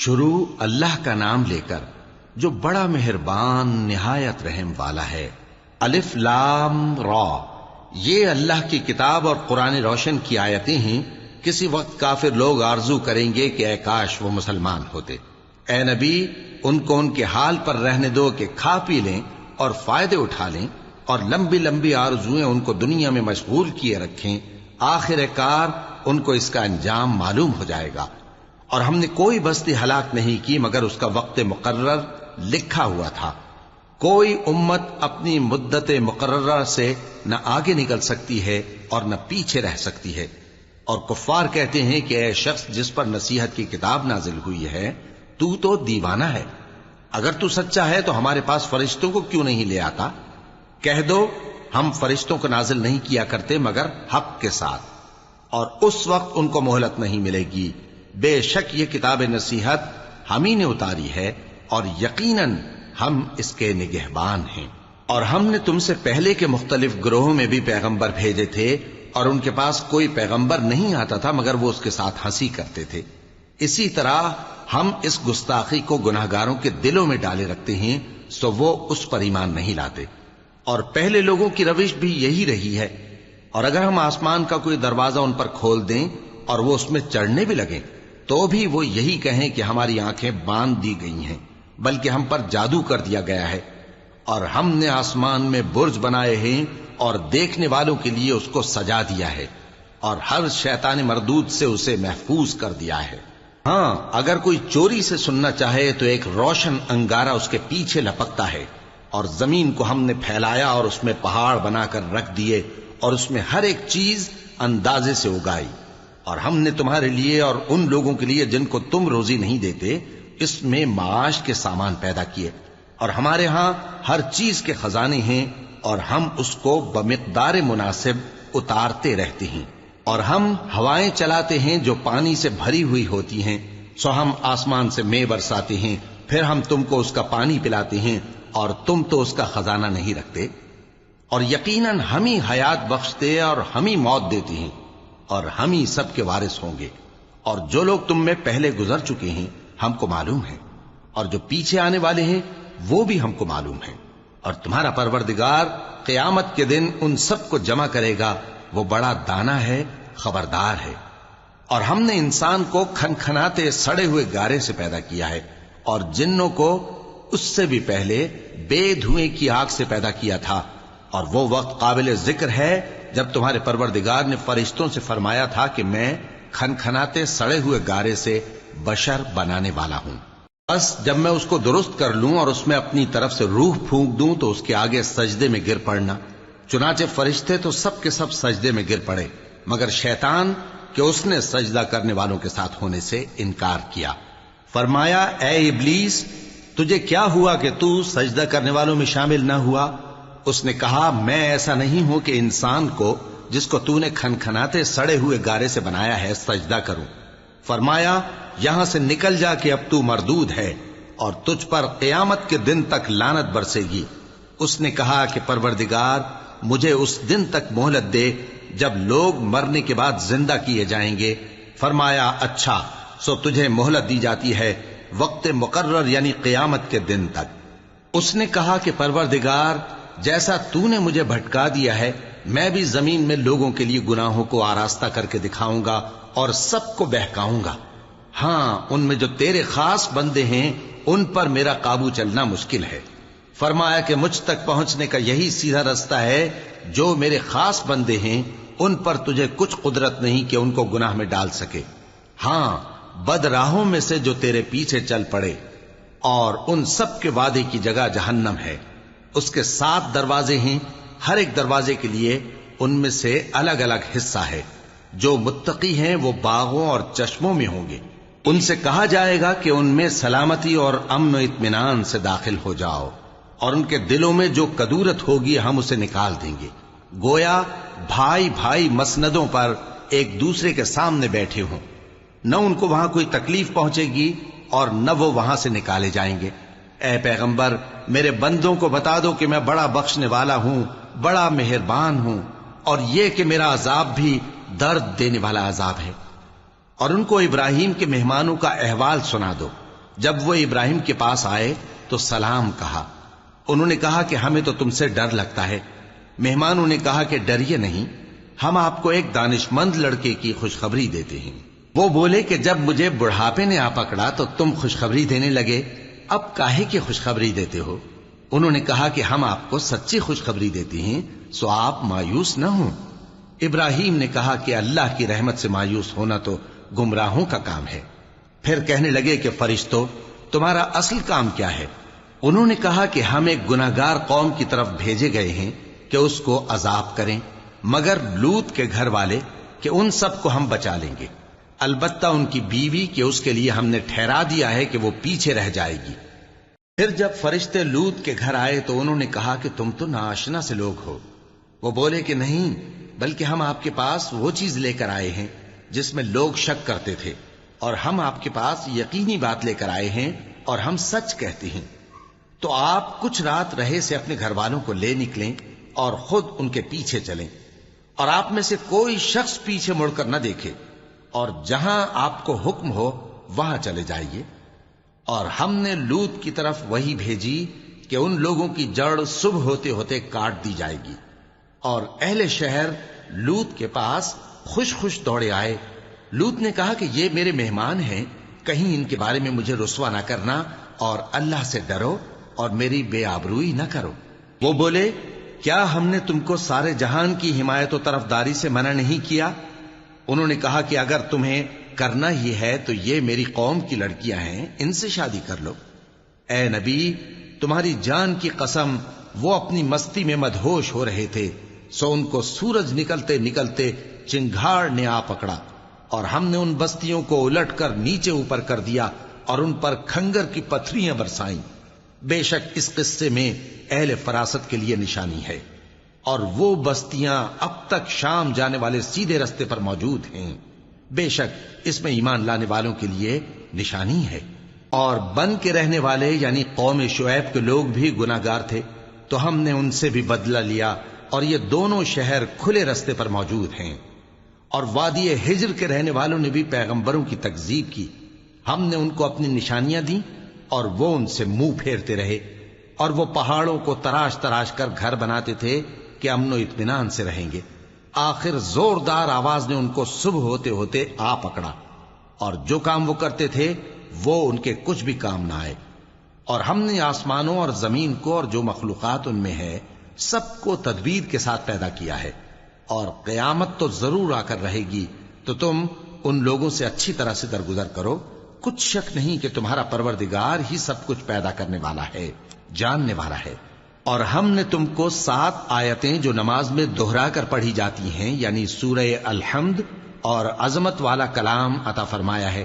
شروع اللہ کا نام لے کر جو بڑا مہربان نہایت رحم والا ہے۔ الف لام را، یہ اللہ کی کتاب اور قرآن روشن کی آیتیں ہیں۔ کسی وقت کافر لوگ آرزو کریں گے کہ اے کاش وہ مسلمان ہوتے۔ اے نبی، ان کو ان کے حال پر رہنے دو کہ کھا پی لیں اور فائدے اٹھا لیں، اور لمبی لمبی آرزویں ان کو دنیا میں مشغول کیے رکھیں۔ آخر کار ان کو اس کا انجام معلوم ہو جائے گا۔ اور ہم نے کوئی بستی ہلاک نہیں کی مگر اس کا وقت مقرر لکھا ہوا تھا۔ کوئی امت اپنی مدت مقررہ سے نہ آگے نکل سکتی ہے اور نہ پیچھے رہ سکتی ہے۔ اور کفار کہتے ہیں کہ اے شخص جس پر نصیحت کی کتاب نازل ہوئی ہے، تو دیوانہ ہے۔ اگر تو سچا ہے تو ہمارے پاس فرشتوں کو کیوں نہیں لے آتا؟ کہہ دو ہم فرشتوں کو نازل نہیں کیا کرتے مگر حق کے ساتھ، اور اس وقت ان کو مہلت نہیں ملے گی۔ بے شک یہ کتاب نصیحت ہم ہی نے اتاری ہے، اور یقیناً ہم اس کے نگہبان ہیں۔ اور ہم نے تم سے پہلے کے مختلف گروہوں میں بھی پیغمبر بھیجے تھے، اور ان کے پاس کوئی پیغمبر نہیں آتا تھا مگر وہ اس کے ساتھ ہنسی کرتے تھے۔ اسی طرح ہم اس گستاخی کو گناہگاروں کے دلوں میں ڈالے رکھتے ہیں، سو وہ اس پر ایمان نہیں لاتے۔ اور پہلے لوگوں کی روش بھی یہی رہی ہے۔ اور اگر ہم آسمان کا کوئی دروازہ ان پر کھول دیں اور وہ اس میں چڑھنے بھی لگیں تو بھی وہ یہی کہیں کہ ہماری آنکھیں باندھ دی گئی ہیں، بلکہ ہم پر جادو کر دیا گیا ہے۔ اور ہم نے آسمان میں برج بنائے ہیں اور دیکھنے والوں کے لیے اس کو سجا دیا ہے، اور ہر شیطان مردود سے اسے محفوظ کر دیا ہے۔ ہاں، اگر کوئی چوری سے سننا چاہے تو ایک روشن انگارہ اس کے پیچھے لپکتا ہے، اور زمین کو ہم نے پھیلایا اور اس میں پہاڑ بنا کر رکھ دیے، اور اس میں ہر ایک چیز اندازے سے اگائی۔ اور ہم نے تمہارے لیے اور ان لوگوں کے لیے جن کو تم روزی نہیں دیتے اس میں معاش کے سامان پیدا کیے، اور ہمارے ہاں ہر چیز کے خزانے ہیں، اور ہم اس کو بمقدار مناسب اتارتے رہتے ہیں۔ اور ہم ہوائیں چلاتے ہیں جو پانی سے بھری ہوئی ہوتی ہیں، سو ہم آسمان سے مے برساتے ہیں، پھر ہم تم کو اس کا پانی پلاتے ہیں، اور تم تو اس کا خزانہ نہیں رکھتے۔ اور یقیناً ہم ہی حیات بخشتے اور ہم ہی موت دیتے ہیں، اور ہم ہی سب کے وارث ہوں گے۔ اور جو لوگ تم میں پہلے گزر چکے ہیں ہم کو معلوم ہے، اور جو پیچھے آنے والے ہیں وہ بھی ہم کو معلوم ہے۔ اور تمہارا پروردگار قیامت کے دن ان سب کو جمع کرے گا، وہ بڑا دانا ہے، خبردار ہے۔ اور ہم نے انسان کو کھنکھناتے سڑے ہوئے گارے سے پیدا کیا ہے، اور جنوں کو اس سے بھی پہلے بے دھوئیں کی آگ سے پیدا کیا تھا۔ اور وہ وقت قابل ذکر ہے جب تمہارے پروردگار نے فرشتوں سے فرمایا تھا کہ میں کھنکھناتے سڑے ہوئے گارے سے بشر بنانے والا ہوں، بس جب میں اس کو درست کر لوں اور اس میں اپنی طرف سے روح پھونک دوں تو اس کے آگے سجدے میں گر پڑنا۔ چنانچہ فرشتے تو سب کے سب سجدے میں گر پڑے مگر شیطان کہ اس نے سجدہ کرنے والوں کے ساتھ ہونے سے انکار کیا۔ فرمایا اے ابلیس، تجھے کیا ہوا کہ تو سجدہ کرنے والوں میں شامل نہ ہوا؟ اس نے کہا میں ایسا نہیں ہوں کہ انسان کو جس کو تو نے کھنکھناتے سڑے ہوئے گارے سے بنایا ہے سجدہ کروں۔ فرمایا یہاں سے نکل جا کہ اب تو مردود ہے، اور تجھ پر قیامت کے دن تک لعنت برسے گی۔ اس نے کہا کہ پروردگار مجھے اس دن تک مہلت دے جب لوگ مرنے کے بعد زندہ کیے جائیں گے۔ فرمایا اچھا، سو تجھے مہلت دی جاتی ہے وقت مقرر یعنی قیامت کے دن تک۔ اس نے کہا کہ پروردگار جیسا تو نے مجھے بھٹکا دیا ہے میں بھی زمین میں لوگوں کے لیے گناہوں کو آراستہ کر کے دکھاؤں گا اور سب کو بہکاؤں گا۔ ہاں، ان میں جو تیرے خاص بندے ہیں ان پر میرا قابو چلنا مشکل ہے۔ فرمایا کہ مجھ تک پہنچنے کا یہی سیدھا رستہ ہے، جو میرے خاص بندے ہیں ان پر تجھے کچھ قدرت نہیں کہ ان کو گناہ میں ڈال سکے۔ ہاں، بد راہوں میں سے جو تیرے پیچھے چل پڑے، اور ان سب کے وعدے کی جگہ جہنم ہے۔ اس کے 7 دروازے ہیں، ہر ایک دروازے کے لیے ان میں سے الگ الگ حصہ ہے۔ جو متقی ہیں وہ باغوں اور چشموں میں ہوں گے۔ ان سے کہا جائے گا کہ ان میں سلامتی اور امن و اطمینان سے داخل ہو جاؤ، اور ان کے دلوں میں جو کدورت ہوگی ہم اسے نکال دیں گے، گویا بھائی بھائی مسندوں پر ایک دوسرے کے سامنے بیٹھے ہوں۔ نہ ان کو وہاں کوئی تکلیف پہنچے گی اور نہ وہ وہاں سے نکالے جائیں گے۔ اے پیغمبر میرے بندوں کو بتا دو کہ میں بڑا بخشنے والا ہوں، بڑا مہربان ہوں، اور یہ کہ میرا عذاب بھی درد دینے والا عذاب ہے۔ اور ان کو ابراہیم کے مہمانوں کا احوال سنا دو۔ جب وہ ابراہیم کے پاس آئے تو سلام کہا۔ انہوں نے کہا کہ ہمیں تو تم سے ڈر لگتا ہے۔ مہمانوں نے کہا کہ ڈریے نہیں، ہم آپ کو ایک دانش مند لڑکے کی خوشخبری دیتے ہیں۔ وہ بولے کہ جب مجھے بڑھاپے نے آ پکڑا تو تم خوشخبری دینے لگے، اب کاہے کی خوشخبری دیتے ہو؟ انہوں نے کہا کہ ہم آپ کو سچی خوشخبری دیتے ہیں، سو آپ مایوس نہ ہوں۔ ابراہیم نے کہا کہ اللہ کی رحمت سے مایوس ہونا تو گمراہوں کا کام ہے۔ پھر کہنے لگے کہ فرشتوں، تمہارا اصل کام کیا ہے؟ انہوں نے کہا کہ ہم ایک گناہگار قوم کی طرف بھیجے گئے ہیں کہ اس کو عذاب کریں، مگر لوط کے گھر والے کہ ان سب کو ہم بچا لیں گے، البتہ ان کی بیوی کہ اس کے لیے ہم نے ٹھہرا دیا ہے کہ وہ پیچھے رہ جائے گی۔ پھر جب فرشتے لوط کے گھر آئے تو انہوں نے کہا کہ تم تو ناآشنا سے لوگ ہو۔ وہ بولے کہ نہیں، بلکہ ہم آپ کے پاس وہ چیز لے کر آئے ہیں جس میں لوگ شک کرتے تھے، اور ہم آپ کے پاس یقینی بات لے کر آئے ہیں اور ہم سچ کہتے ہیں۔ تو آپ کچھ رات رہے سے اپنے گھر والوں کو لے نکلیں اور خود ان کے پیچھے چلیں، اور آپ میں سے کوئی شخص پیچھے مڑ کر نہ دیکھے، اور جہاں آپ کو حکم ہو وہاں چلے جائیے۔ اور ہم نے لوط کی طرف وہی بھیجی کہ ان لوگوں کی جڑ صبح ہوتے ہوتے کاٹ دی جائے گی۔ اور اہل شہر لوط کے پاس خوش خوش دوڑے آئے۔ لوط نے کہا کہ یہ میرے مہمان ہیں، کہیں ان کے بارے میں مجھے رسوا نہ کرنا، اور اللہ سے ڈرو اور میری بے آبروئی نہ کرو۔ وہ بولے، کیا ہم نے تم کو سارے جہان کی حمایت و طرفداری سے منع نہیں کیا؟ انہوں نے کہا کہ اگر تمہیں کرنا ہی ہے تو یہ میری قوم کی لڑکیاں ہیں، ان سے شادی کر لو۔ اے نبی، تمہاری جان کی قسم، وہ اپنی مستی میں مدہوش ہو رہے تھے، سو ان کو سورج نکلتے نکلتے چنگھاڑ نے آ پکڑا، اور ہم نے ان بستیوں کو الٹ کر نیچے اوپر کر دیا اور ان پر کھنگر کی پتھریاں برسائیں۔ بے شک اس قصے میں اہل فراست کے لیے نشانی ہے، اور وہ بستیاں اب تک شام جانے والے سیدھے رستے پر موجود ہیں۔ بے شک اس میں ایمان لانے والوں کے لیے نشانی ہے۔ اور بن کے رہنے والے یعنی قوم شعیب کے لوگ بھی گناہگار تھے، تو ہم نے ان سے بھی بدلہ لیا، اور یہ دونوں شہر کھلے رستے پر موجود ہیں۔ اور وادی ہجر کے رہنے والوں نے بھی پیغمبروں کی تکذیب کی، ہم نے ان کو اپنی نشانیاں دیں اور وہ ان سے منہ پھیرتے رہے، اور وہ پہاڑوں کو تراش تراش کر گھر بناتے تھے کہ امن و اطمینان سے رہیں گے۔ آخر زوردار آواز نے ان کو صبح ہوتے ہوتے آ پکڑا، اور جو کام وہ کرتے تھے وہ ان کے کچھ بھی کام نہ آئے۔ اور ہم نے آسمانوں اور زمین کو اور جو مخلوقات ان میں ہے سب کو تدبیر کے ساتھ پیدا کیا ہے، اور قیامت تو ضرور آ کر رہے گی، تو تم ان لوگوں سے اچھی طرح سے درگزر کرو۔ کچھ شک نہیں کہ تمہارا پروردگار ہی سب کچھ پیدا کرنے والا ہے، جاننے والا ہے۔ اور ہم نے تم کو 7 آیتیں جو نماز میں دہرا کر پڑھی جاتی ہیں، یعنی سورہ الحمد اور عظمت والا کلام عطا فرمایا ہے۔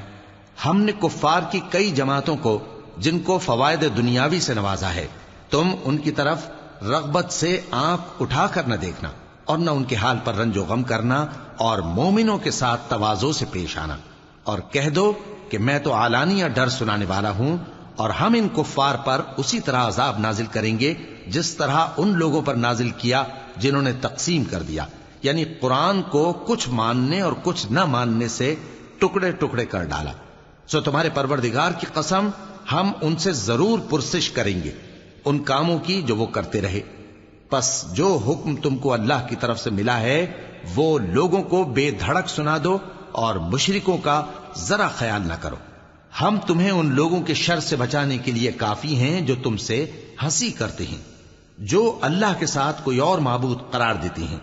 ہم نے کفار کی کئی جماعتوں کو جن کو فوائد دنیاوی سے نوازا ہے، تم ان کی طرف رغبت سے آنکھ اٹھا کر نہ دیکھنا، اور نہ ان کے حال پر رنج و غم کرنا، اور مومنوں کے ساتھ تواضع سے پیش آنا، اور کہہ دو کہ میں تو اعلانیہ ڈر سنانے والا ہوں، اور ہم ان کفار پر اسی طرح عذاب نازل کریں گے جس طرح ان لوگوں پر نازل کیا جنہوں نے تقسیم کر دیا، یعنی قرآن کو کچھ ماننے اور کچھ نہ ماننے سے ٹکڑے ٹکڑے کر ڈالا۔ سو تمہارے پروردگار کی قسم، ہم ان سے ضرور پرسش کریں گے ان کاموں کی جو وہ کرتے رہے۔ پس جو حکم تم کو اللہ کی طرف سے ملا ہے وہ لوگوں کو بے دھڑک سنا دو، اور مشرکوں کا ذرا خیال نہ کرو۔ ہم تمہیں ان لوگوں کے شر سے بچانے کے لیے کافی ہیں جو تم سے ہنسی کرتے ہیں، جو اللہ کے ساتھ کوئی اور معبود قرار دیتے ہیں،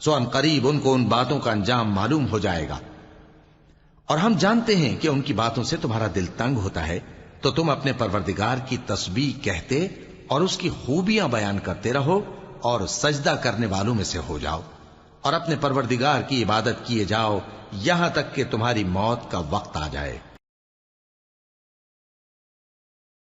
سو ان قریب ان کو ان باتوں کا انجام معلوم ہو جائے گا۔ اور ہم جانتے ہیں کہ ان کی باتوں سے تمہارا دل تنگ ہوتا ہے، تو تم اپنے پروردگار کی تسبیح کہتے اور اس کی خوبیاں بیان کرتے رہو، اور سجدہ کرنے والوں میں سے ہو جاؤ، اور اپنے پروردگار کی عبادت کیے جاؤ یہاں تک کہ تمہاری موت کا وقت آ جائے۔